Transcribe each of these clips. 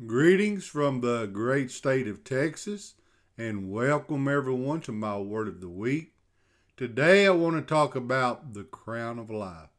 Greetings from the great state of Texas, and welcome everyone to my Word of the Week. Today I want to talk about the crown of life.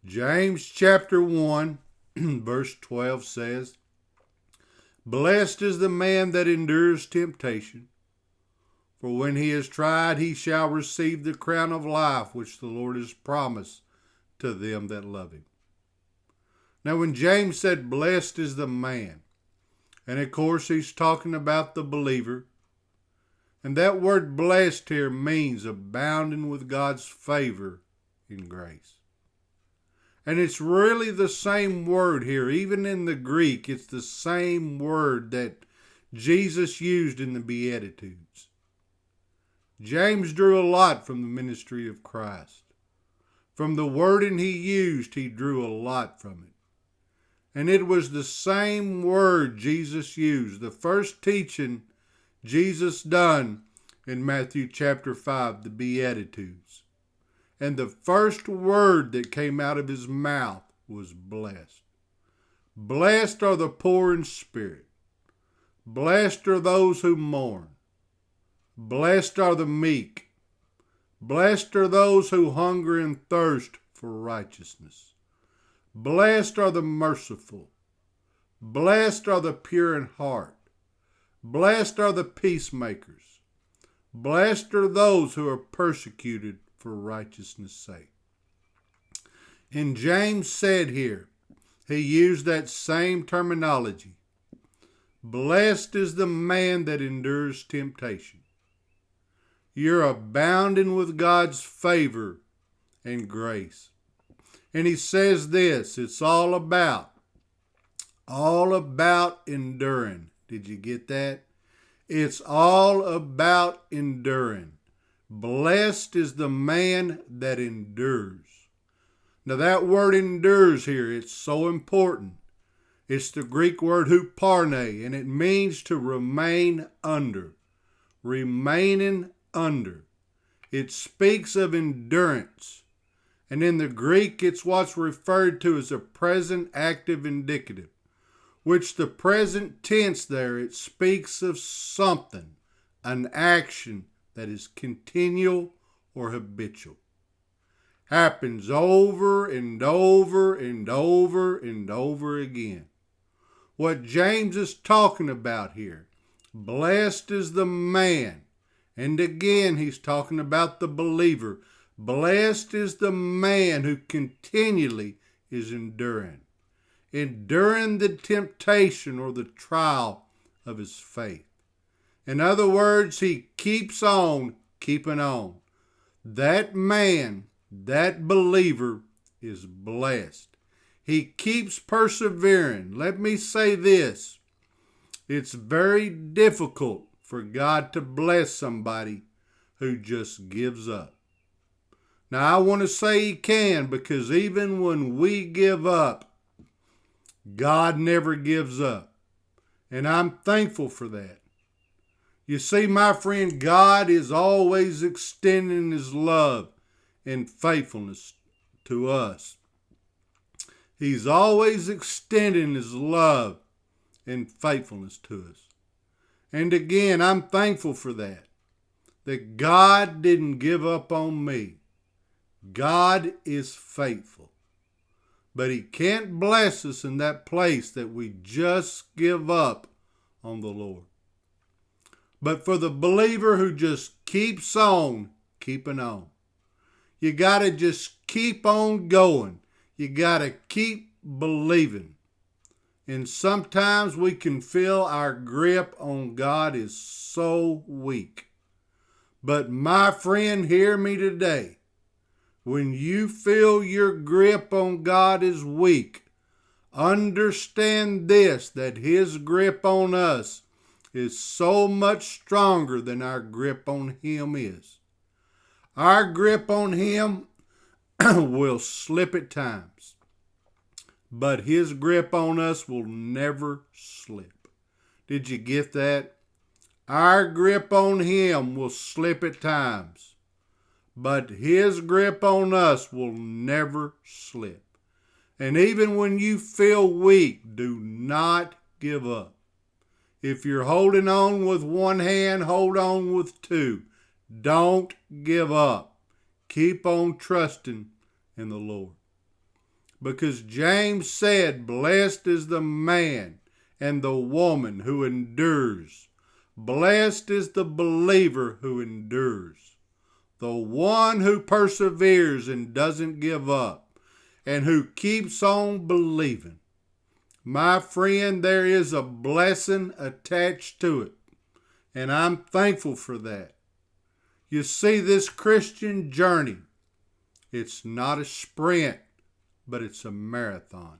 James chapter 1, verse 12 says, "Blessed is the man that endures temptation, for when he is tried, he shall receive the crown of life which the Lord has promised to them that love him." Now, when James said, "Blessed is the man," and of course, he's talking about the believer. And that word blessed here means abounding with God's favor and grace. And it's really the same word here. Even in the Greek, it's the same word that Jesus used in the Beatitudes. James drew a lot from the ministry of Christ. From the wording he used, he drew a lot from it. And it was the same word Jesus used. The first teaching Jesus done in Matthew chapter 5, the Beatitudes. And the first word that came out of his mouth was blessed. Blessed are the poor in spirit. Blessed are those who mourn. Blessed are the meek. Blessed are those who hunger and thirst for righteousness. Blessed are the merciful. Blessed are the pure in heart. Blessed are the peacemakers. Blessed are those who are persecuted for righteousness' sake. And James said here, he used that same terminology. Blessed is the man that endures temptation. You're abounding with God's favor and grace. And he says this, it's all about enduring. Did you get that? It's all about enduring. Blessed is the man that endures. Now that word endures here, it's so important. It's the Greek word huparne, and it means to remain under. Remaining under. It speaks of endurance. And in the Greek, it's what's referred to as a present active indicative, which the present tense there, it speaks of something, an action that is continual or habitual. Happens over and over and over and over again. What James is talking about here, blessed is the man. And again, he's talking about the believer. Blessed is the man who continually is enduring the temptation or the trial of his faith. In other words, he keeps on keeping on. That man, that believer is blessed. He keeps persevering. Let me say this. It's very difficult for God to bless somebody who just gives up. Now, I want to say he can, because even when we give up, God never gives up. And I'm thankful for that. You see, my friend, God is always extending his love and faithfulness to us. He's always extending his love and faithfulness to us. And again, I'm thankful for that. That God didn't give up on me. God is faithful. But he can't bless us in that place that we just give up on the Lord. But for the believer who just keeps on keeping on, you got to just keep on going. You got to keep believing. And sometimes we can feel our grip on God is so weak. But my friend, hear me today. When you feel your grip on God is weak, understand this, that his grip on us is so much stronger than our grip on him is. Our grip on him will slip at times, but his grip on us will never slip. Did you get that? Our grip on him will slip at times, but his grip on us will never slip. And even when you feel weak, do not give up. If you're holding on with one hand, hold on with two. Don't give up. Keep on trusting in the Lord. Because James said, blessed is the man and the woman who endures. Blessed is the believer who endures. The one who perseveres and doesn't give up, and who keeps on believing. My friend, there is a blessing attached to it, and I'm thankful for that. You see, this Christian journey, it's not a sprint, but it's a marathon.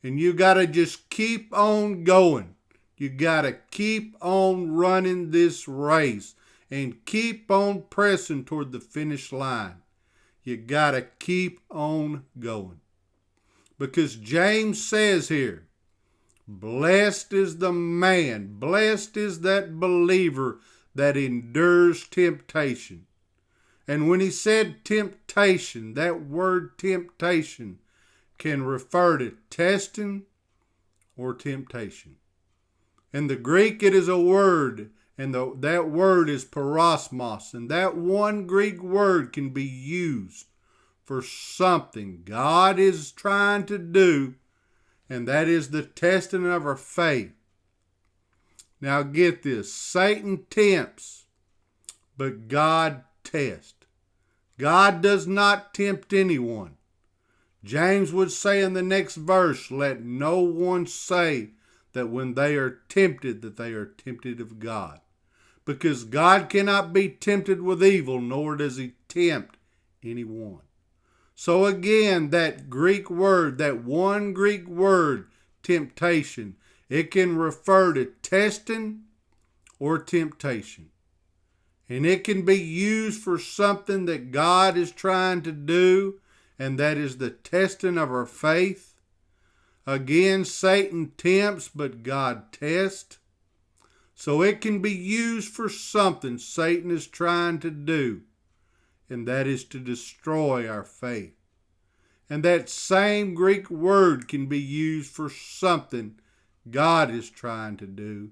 And you got to just keep on going. You got to keep on running this race and keep on pressing toward the finish line. You got to keep on going. Because James says here, blessed is the man, blessed is that believer that endures temptation. And when he said temptation, that word temptation can refer to testing or temptation. In the Greek, it is a word, and that word is parosmos. And that one Greek word can be used for something God is trying to do, and that is the testing of our faith. Now get this, Satan tempts, but God tests. God does not tempt anyone. James would say in the next verse, let no one say that when they are tempted, that they are tempted of God. Because God cannot be tempted with evil, nor does he tempt anyone. So again, that Greek word, that one Greek word, temptation, it can refer to testing or temptation. And it can be used for something that God is trying to do, and that is the testing of our faith. Again, Satan tempts, but God tests. So it can be used for something Satan is trying to do, and that is to destroy our faith. And that same Greek word can be used for something God is trying to do,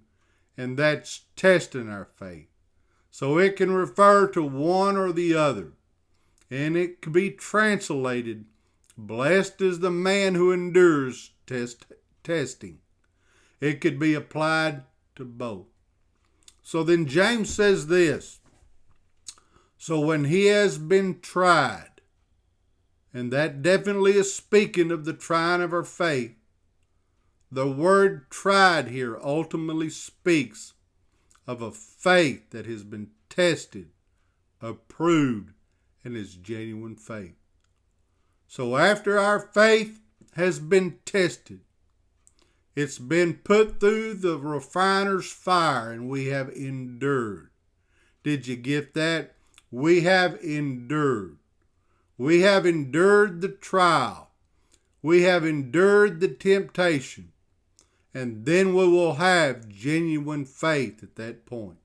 and that's testing our faith. So it can refer to one or the other. And it can be translated, blessed is the man who endures testing. It could be applied to both. So then James says this, so when he has been tried, and that definitely is speaking of the trying of our faith, the word tried here ultimately speaks of a faith that has been tested, approved, and is genuine faith. So after our faith has been tested, it's been put through the refiner's fire, and we have endured. Did you get that? We have endured. We have endured the trial. We have endured the temptation. And then we will have genuine faith at that point.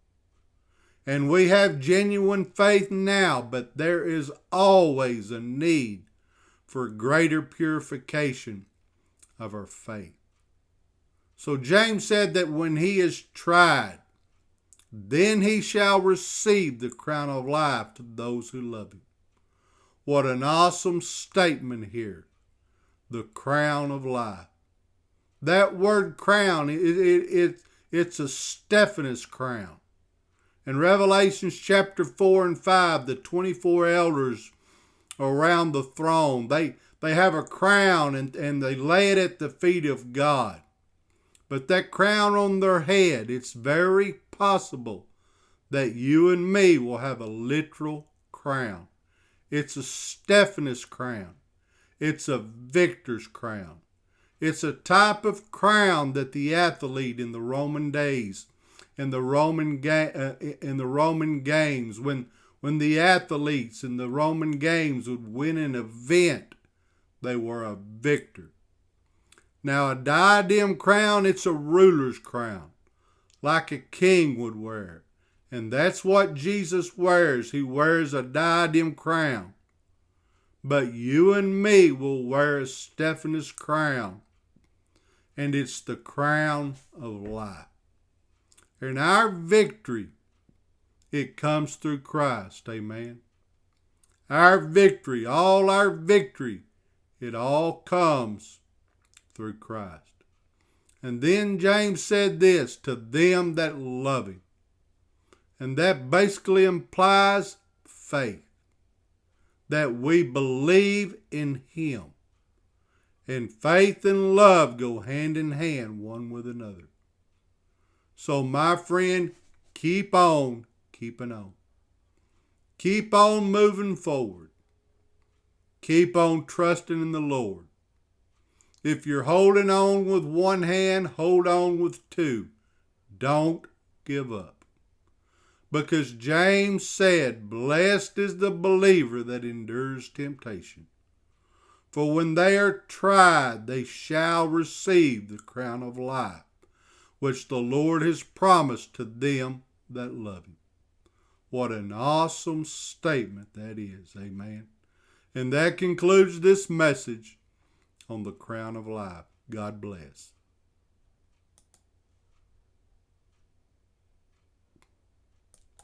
And we have genuine faith now, but there is always a need for greater purification of our faith. So James said that when he is tried, then he shall receive the crown of life to those who love him. What an awesome statement here. The crown of life. That word crown, it's a Stephanus crown. In Revelations chapter 4 and 5, the 24 elders around the throne, they have a crown and they lay it at the feet of God. But that crown on their head, it's very possible that you and me will have a literal crown. It's a Stephanus crown. It's a victor's crown. It's a type of crown that the athlete in the Roman days, in the Roman games, when the athletes in the Roman games would win an event, they were a victor. Now a diadem crown, it's a ruler's crown, like a king would wear. And that's what Jesus wears. He wears a diadem crown. But you and me will wear a Stephanus crown. and it's the crown of life. And our victory, it comes through Christ. Amen. Our victory, all our victory, it all comes through Christ. And then James said this, to them that love him. And that basically implies faith, that we believe in him. And faith and love go hand in hand, one with another. So my friend, keep on keeping on. Keep on moving forward. Keep on trusting in the Lord. If you're holding on with one hand, hold on with two. Don't give up. Because James said, blessed is the believer that endures temptation. For when they are tried, they shall receive the crown of life, which the Lord has promised to them that love him. What an awesome statement that is. Amen. And that concludes this message on the crown of life. God bless.